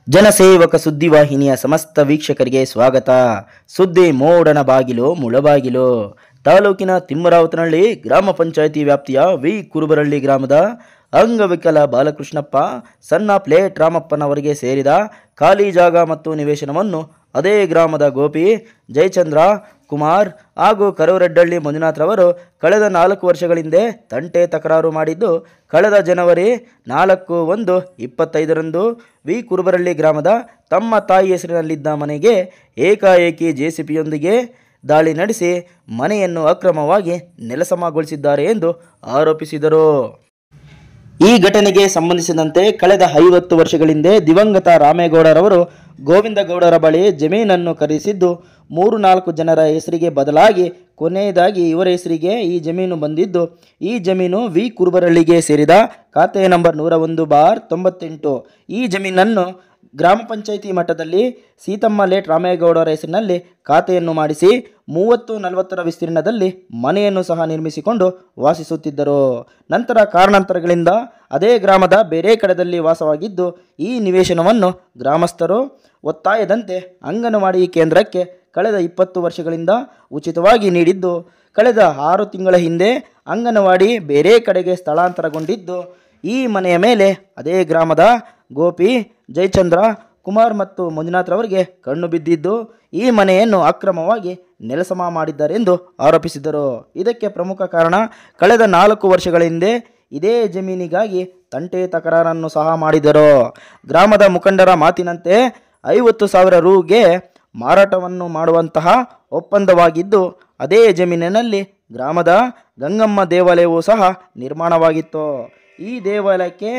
ಜನಸೇವಕ ಸುದ್ದಿವಾಹಿನಿಯ ಸಮಸ್ತ ವೀಕ್ಷಕರಿಗೆ ಸ್ವಾಗತ. ಸುದ್ದಿ ಮೋಡನ ಬಾಗಿಲು ಮುಳಬಾಗಿಲು. ತಾಲೂಕಿನ ತಿಮ್ಮರಾವತನಹಳ್ಳಿ ಗ್ರಾಮ ಪಂಚಾಯಿತಿ ವ್ಯಾಪ್ತಿಯ ವಿ ಕುರುಬರಹಳ್ಳಿ ಗ್ರಾಮದ ಅಂಗವಿಕಲ ಬಾಲಕೃಷ್ಣಪ್ಪ ಸಣ್ಣ ಪ್ಲೇಟ್ ರಾಮಪ್ಪನವರಿಗೆ ಸೇರಿದ ಖಾಲಿ ಜಾಗ ಮತ್ತು ನಿವೇಶನವನ್ನು ಅದೇ ಗ್ರಾಮದ ಗೋಪಿ, ಜಯಚಂದ್ರ, ಕುಮಾರ್ ಹಾಗೂ ಕರವರೆಡ್ಡಳ್ಳಿ ಮಂಜುನಾಥ್ರವರು ಕಳೆದ 4 ವರ್ಷಗಳಿಂದ ತಂಟೆ ತಕರಾರು ಮಾಡಿದ್ದು, ಕಳೆದ ಜನವರಿ 4/1/25ರಂದು ವಿ ಕುರುಬರಹಳ್ಳಿ ಗ್ರಾಮದ ತಮ್ಮ ತಾಯಿ ಹೆಸರಿನಲ್ಲಿದ್ದ ಮನೆಗೆ ಏಕಾಏಕಿ ಜೆಸಿಬಿಯೊಂದಿಗೆ ದಾಳಿ ನಡೆಸಿ ಮನೆಯನ್ನು ಅಕ್ರಮವಾಗಿ ನೆಲಸಮಗೊಳಿಸಿದ್ದಾರೆ ಎಂದು ಆರೋಪಿಸಿದರು. ಈ ಘಟನೆಗೆ ಸಂಬಂಧಿಸಿದಂತೆ ಕಳೆದ 50 ವರ್ಷಗಳಿಂದ ದಿವಂಗತ ರಾಮೇಗೌಡರವರು ಗೋವಿಂದಗೌಡರ ಬಳಿ ಜಮೀನನ್ನು ಖರೀದಿಸಿದ್ದು 3-4 ಜನರ ಹೆಸರಿಗೆ ಬದಲಾಗಿ ಕೊನೆಯದಾಗಿ ಇವರ ಹೆಸರಿಗೆ ಈ ಜಮೀನು ಬಂದಿದ್ದು, ಈ ಜಮೀನು ವಿ ಕುರುಬರಹಳ್ಳಿಗೆ ಸೇರಿದ ಖಾತೆ ನಂಬರ್ 101/98. ಈ ಜಮೀನನ್ನು ಗ್ರಾಮ ಪಂಚಾಯಿತಿ ಮಟ್ಟದಲ್ಲಿ ಸೀತಮ್ಮ ಲೇಟ್ ರಾಮೇಗೌಡರ ಹೆಸರಿನಲ್ಲಿ ಖಾತೆಯನ್ನು ಮಾಡಿಸಿ 30-40 ವಿಸ್ತೀರ್ಣದಲ್ಲಿ ಮನೆಯನ್ನು ಸಹ ನಿರ್ಮಿಸಿಕೊಂಡು ವಾಸಿಸುತ್ತಿದ್ದರು. ನಂತರ ಕಾರಣಾಂತರಗಳಿಂದ ಅದೇ ಗ್ರಾಮದ ಬೇರೆ ಕಡೆಯಲ್ಲಿ ವಾಸವಾಗಿದ್ದು, ಈ ನಿವೇಶನವನ್ನು ಗ್ರಾಮಸ್ಥರು ಒತ್ತಾಯದಂತೆ ಅಂಗನವಾಡಿ ಕೇಂದ್ರಕ್ಕೆ ಕಳೆದ 20 ವರ್ಷಗಳಿಂದ ಉಚಿತವಾಗಿ ನೀಡಿದ್ದು, ಕಳೆದ 6 ತಿಂಗಳ ಹಿಂದೆ ಅಂಗನವಾಡಿ ಬೇರೆ ಕಡೆಗೆ ಸ್ಥಳಾಂತರಗೊಂಡಿದ್ದು, ಈ ಮನೆಯ ಮೇಲೆ ಅದೇ ಗ್ರಾಮದ ಗೋಪಿ, ಜಯಚಂದ್ರ, ಕುಮಾರ್ ಮತ್ತು ಮಂಜುನಾಥ್ರವರಿಗೆ ಕಣ್ಣು ಬಿದ್ದಿದ್ದು, ಈ ಮನೆಯನ್ನು ಅಕ್ರಮವಾಗಿ ನೆಲಸಮ ಮಾಡಿದ್ದಾರೆಂದು ಆರೋಪಿಸಿದರು. ಇದಕ್ಕೆ ಪ್ರಮುಖ ಕಾರಣ ಕಳೆದ 4 ವರ್ಷಗಳ ಹಿಂದೆ ಇದೇ ಜಮೀನಿಗಾಗಿ ತಂಟೆ ತಕರಾರನ್ನು ಸಹ ಮಾಡಿದರು. ಗ್ರಾಮದ ಮುಖಂಡರ ಮಾತಿನಂತೆ 50,000 ರುಗೆ ಮಾರಾಟವನ್ನು ಮಾಡುವಂತಹ ಒಪ್ಪಂದವಾಗಿದ್ದು, ಅದೇ ಜಮೀನಿನಲ್ಲಿ ಗ್ರಾಮದ ಗಂಗಮ್ಮ ದೇವಾಲಯವೂ ಸಹ ನಿರ್ಮಾಣವಾಗಿತ್ತು. ಈ ದೇವಾಲಯಕ್ಕೆ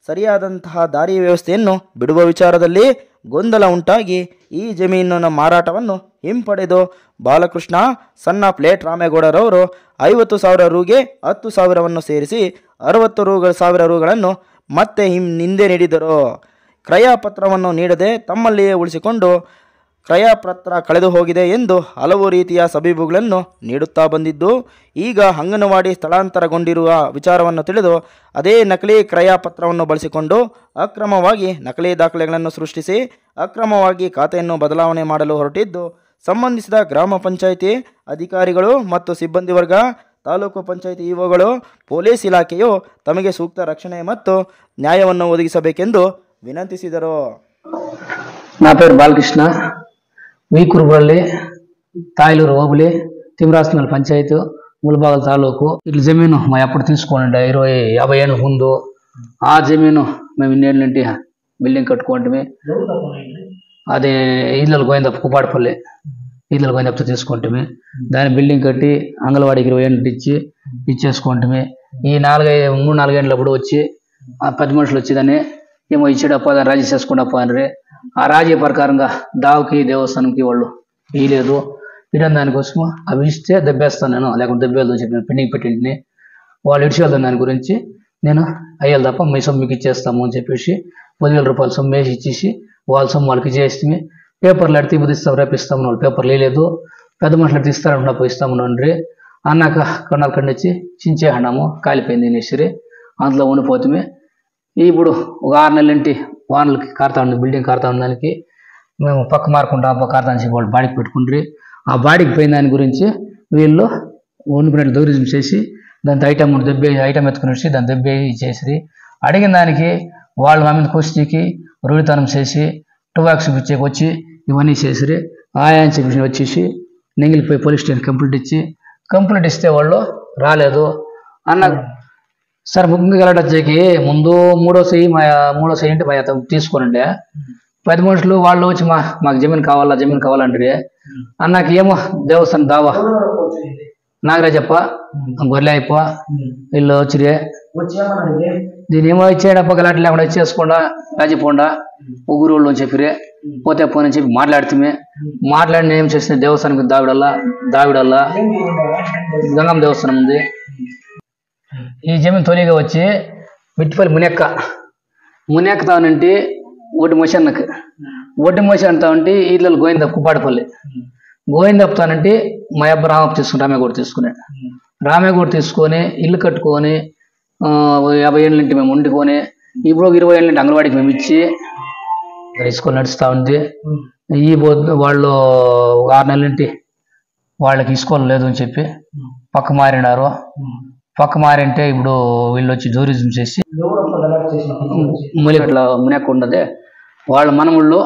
ಸರಿಯಾದಂತಹ ದಾರಿ ವ್ಯವಸ್ಥೆಯನ್ನು ಬಿಡುವ ವಿಚಾರದಲ್ಲಿ ಗೊಂದಲ ಉಂಟಾಗಿ ಈ ಜಮೀನಿನ ಮಾರಾಟವನ್ನು ಹಿಂಪಡೆದು ಬಾಲಕೃಷ್ಣ ಸಣ್ಣ ಪ್ಲೇಟ್ ರಾಮೇಗೌಡರವರು 50,000 ರುಗೆ 10,000ವನ್ನು ಸೇರಿಸಿ 60,000 ರುಗಳನ್ನು ಮತ್ತೆ ಹಿಂದೆ ನೀಡಿದರು. ಕ್ರಯಪತ್ರವನ್ನು ನೀಡದೆ ತಮ್ಮಲ್ಲಿಯೇ ಉಳಿಸಿಕೊಂಡು ಕ್ರಯಪತ್ರ ಕಳೆದು ಹೋಗಿದೆ ಎಂದು ಹಲವು ರೀತಿಯ ಸಬೀಬುಗಳನ್ನು ನೀಡುತ್ತಾ ಬಂದಿದ್ದು, ಈಗ ಅಂಗನವಾಡಿ ಸ್ಥಳಾಂತರಗೊಂಡಿರುವ ವಿಚಾರವನ್ನು ತಿಳಿದು ಅದೇ ನಕಲಿ ಕ್ರಯಪತ್ರವನ್ನು ಬಳಸಿಕೊಂಡು ಅಕ್ರಮವಾಗಿ ನಕಲಿ ದಾಖಲೆಗಳನ್ನು ಸೃಷ್ಟಿಸಿ ಅಕ್ರಮವಾಗಿ ಖಾತೆಯನ್ನು ಬದಲಾವಣೆ ಮಾಡಲು ಹೊರಟಿದ್ದು, ಸಂಬಂಧಿಸಿದ ಗ್ರಾಮ ಪಂಚಾಯಿತಿ ಅಧಿಕಾರಿಗಳು ಮತ್ತು ಸಿಬ್ಬಂದಿ ವರ್ಗ, ತಾಲೂಕು ಪಂಚಾಯಿತಿ ಇಒಗಳು, ಪೊಲೀಸ್ ಇಲಾಖೆಯು ತಮಗೆ ಸೂಕ್ತ ರಕ್ಷಣೆ ಮತ್ತು ನ್ಯಾಯವನ್ನು ಒದಗಿಸಬೇಕೆಂದು ವಿನಂತಿಸಿದರು. నా పేరు బాలకృష్ణ, వి కురుబరహಳ್ಳಿ, తాయిలూరు ఓబులి, తిమ్మరావతనహಳ್ಳಿ పంచాయతీ, ములబాగల్ తాలూకు. ఇట్లా జమీను మా ఎప్పుడు తీసుకోండి 50 ఏళ్ళ ముందు. ఆ జమీను మేము ఇన్నేళ్ళ నుండి బిల్డింగ్ కట్టుకుంటే అది ఇళ్ళలు గోవిందప్ప కుపాడపల్లి ఇళ్ళలు గోవిందప్పతో తీసుకుంటే దాని బిల్డింగ్ కట్టి అంగన్వాడికి 20 ఏళ్ళు ఇచ్చేసుకుంటే ఈ 3-4 ఏళ్ళప్పుడు వచ్చి 10 మనుషులు వచ్చి దాన్ని ఏమో ఇచ్చాడప్ప, దాన్ని రాజీ చేసుకుంటప్ప అని ఆ రాజీ ప్రకారంగా దావుకి దేవస్థానంకి వాళ్ళు ఇయలేదు. ఇడం దానికోసము అవి ఇస్తే దెబ్బేస్తాను నేను, లేకుంటే దెబ్బేది చెప్పి పెండింగ్ పెట్టింటిని వాళ్ళు ఇడిచేద్దాం. దాని గురించి నేను అయ్యాలి తప్ప మీ సొమ్ము మీకు ఇచ్చేస్తాము అని చెప్పేసి 10,000 రూపాయలు సొమ్ము వేసి ఇచ్చేసి వాళ్ళ సొమ్ము వాళ్ళకి ఇచ్చేస్తే పేపర్లు అడితే ఇస్తాం రేపు ఇస్తాము. వాళ్ళు పేపర్లు వేయలేదు. పెద్ద మనుషులు అడితే ఇస్తారంటున్నప్పుడు ఇస్తాము అన్నాక కొన్నాళ్ళు కండిచ్చి చించేహన్నాము, కాలిపోయింది అనేసి అందులో ఉండిపోతే ఇప్పుడు ఒక 6 నెలలంటి వానలకి కారుతా ఉంది, బిల్డింగ్ కారుతా ఉన్న దానికి మేము పక్క మారుకుంటాం కారుతాని చెప్పి వాళ్ళు బాడీకి పెట్టుకుంటారు. ఆ బాడీకి పోయిన దాని గురించి వీళ్ళు వండుకున్నట్లు దౌర్జన్యం చేసి దాని ఐటమ్ ఎత్తుకుని వచ్చి దాన్ని దెబ్బే ఇచ్చేసి అడిగిన దానికి వాళ్ళు మా మీద కోసికి రూఢితనం చేసి టుబాక్స్ పిచ్చేకి వచ్చి ఇవన్నీ చేసి ఆయన చెప్పి వచ్చేసి నెంగిలిపోయి పోలీస్ స్టేషన్ కంప్లైంట్ ఇస్తే వాళ్ళు రాలేదు అన్న. సార్ ముఖ్యంగా వెళ్ళడానికి ముందు మూడో సై ఇంటి మా తీసుకోనండి 10 మనుషులు వాళ్ళు వచ్చి మాకు జమీన్ కావాలంటే అన్నాక ఏమో దేవస్థానం దావా నాగరాజప్ప, గొర్రెప్ప వీళ్ళు వచ్చిరే దీని ఏమో ఇచ్చేయడప్ప గలాంటి లేకుండా ఇచ్చేసుకోండా రాజీపోండా ముగ్గురు వాళ్ళు అని చెప్పిరే. పోతే పోనని చెప్పి మాట్లాడిన ఏం చేసిన దేవస్థానంకి దావిడల్లా గంగమ్మ దేవస్థానం ఉంది. ఈ జమీన్ తొలిగా వచ్చి మిట్టిపల్లి మునెక్కుతానంటే ఒడ్డు మోసి అంటా ఉంటే ఇళ్ళలు గోవిందప్ప కుపాడపల్లి గోవిందప్పతానంటే మా అబ్బ రామేగౌడ తీసుకొని ఇల్లు కట్టుకొని 50 ఏళ్ళ నుండి మేము వండుకొని ఇప్పుడు 20 ఏళ్ళ నుండి అంగన్వాడికి మేము ఇచ్చి స్కూల్ నడుస్తూ ఉంది. ఈ వాళ్ళు 6 నెలలింటి వాళ్ళకి స్కూల్ లేదు అని చెప్పి పక్క మారినారు. పక్క మారింటే ఇప్పుడు వీళ్ళు వచ్చి టూరిజం చేసి ములిగట్ల మునెక్కున్నదే వాళ్ళ మనముళ్ళు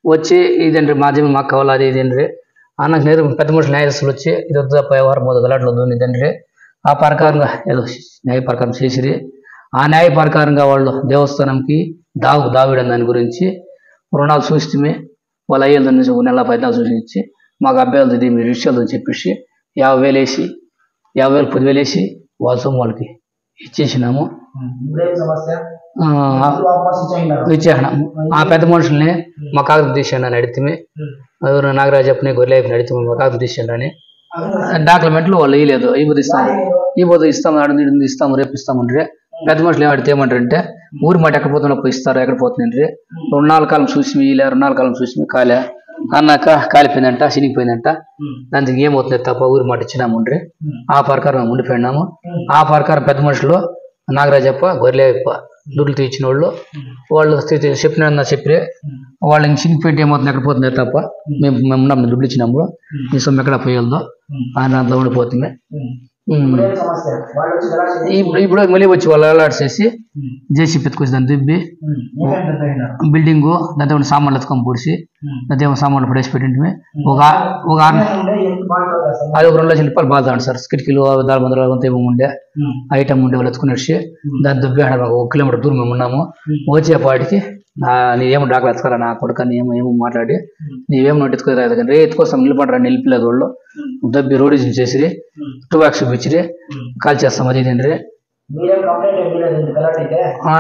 వచ్చి ఇదండి మా జమీన్ మాకు కావాలి అది ఇదండి అన్నకు నేరు పెద్ద మనుషులు న్యాయస్తులు వచ్చి ఇది వద్ద వ్యవహారం పోదు గలాట్లో ఇదండి. ఆ ప్రకారంగా ఏదో న్యాయ ప్రకారం చేసిరి. ఆ న్యాయ ప్రకారంగా వాళ్ళు దేవస్థానంకి దావిడం దాని గురించి రుణాలు చూస్తే వాళ్ళ అయ్యేది నుంచి 1 నెల 10 చూసి మాకు అబ్బాయిలది ఇది మీరు విషయాలు అని చెప్పేసి 50,000 వేసి 50,000 10,000 వేసి వాళ్ళ సొమ్ము వాళ్ళకి ఇచ్చేసినాము. ఇచ్చేసినాము. ఆ పెద్ద మనుషుల్ని మా కాగితం తీసేయండి అని అడిగితే ఎవరు నాగరాజప్పని గొర్రెని అడిగితే మా కాగితం తీసేయండి అని డాక్యుమెంట్లు వాళ్ళు ఇవ్వలేదు. ఇవ్వదు ఇస్తాము అడుగు ఇస్తాము రేపు ఇస్తామంటే పెద్ద మనుషులు ఏమడితే ఏమంటారంటే ఊరి మాట ఎక్కడ పోతున్నప్పుడు ఇస్తారు ఎక్కడ పోతుందంటే 2 నెలల కాలం చూసి ఇలా 2 నెలల కాలం చూసి కాలే అన్నాక కాలిపోయిందంట చినిగిపోయిందంట దానికి ఏమవుతుంది తప్ప ఊరి మాట ఇచ్చినాముండ్రి. ఆ ప్రకారం ఉండిపోయినాము. ఆ ప్రకారం పెద్ద మనుషులు నాగరాజప్ప గొర్రెప్ప దుడ్లు తీర్చిన వాళ్ళు చెప్పిన చెప్పి వాళ్ళు ఇంక చినిగిపోయింటే ఏమవుతుంది ఎక్కడ పోతుంది తప్ప మేము దుడ్లు ఇచ్చినాము ఈ సొమ్ము ఎక్కడ పోయేదో ఆయన దాంట్లో ఉండిపోతుంది. ఇప్పుడు మళ్ళీ వచ్చి వాళ్ళు అలాడ్చేసి జేసీ పెట్టుకొచ్చి దాన్ని దుబ్బి బిల్డింగు దాంతో సామాన్లు ఎత్తుకొని పూడిసి దాంతో సామాన్లు పడేసి పెట్టింటే ఒక అది ఒక 2 లక్షల రూపాయలు బాగుతాడు సార్. కిటికీలు దాని మందులు అంతా ఏమో ఉండే ఐటమ్ ఉండే వాళ్ళు ఎత్తుకునేసి దాన్ని దుబ్బి 1 కిలోమీటర్ దూరం మేము ఉన్నాము. వచ్చేపాటికి నీవేమో డాక్టర్ ఎత్తుకోరా నా కొడుకు ఏమో మాట్లాడి నీవేమో ఎత్తుకోరా రే ఎత్తుకోసం నిలబడరా నిలిపిలేదు వాళ్ళు దబ్బి రోడీజం చేసి 2 వ్యాక్స్ చూపించి కాల్ చేస్తాం అది ఇదండి.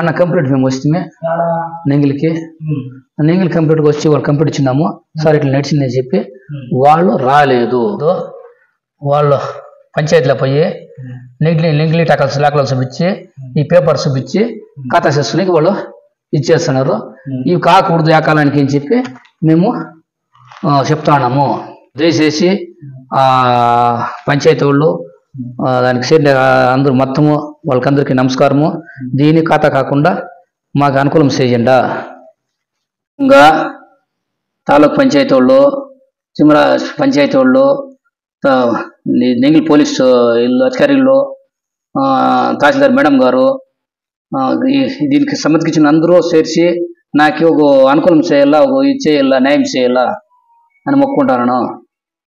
నా కంప్లీట్ మేము వస్తే నెంగిలి కంప్లీట్గా వచ్చి వాళ్ళు కంప్లీట్ ఇచ్చినాము సార్ ఇట్లా నడిచిందని చెప్పి వాళ్ళు రాలేదు. వాళ్ళు పంచాయతీలో పోయి నెంగిలి టాకల్స్ లాకలు చూపించి ఈ పేపర్ చూపించి ఖాతా చేసుకుని వాళ్ళు ఇచ్చేస్తున్నారు. ఇవి కాకూడదు ఆ కాలానికి అని చెప్పి మేము చెప్తున్నాము. దయచేసి పంచాయతీ వాళ్ళు దానికి చేరిన అందరూ మొత్తము వాళ్ళకందరికీ నమస్కారము. దీని ఖాతా కాకుండా మాకు అనుకూలం చేయండి. ఇంకా తాలూకు పంచాయతీ వాళ్ళు చిమరా పంచాయతీ వాళ్ళు నెంగిలి పోలీసు అధికారులు తహసీల్దార్ మేడం గారు దీనికి సంబంధించిన అందరూ చేర్చి నాకు ఒక అనుకూలం చేయాలా ఒక ఇది చేయాలా న్యాయం చేయాలా అని మొక్కుంటాను.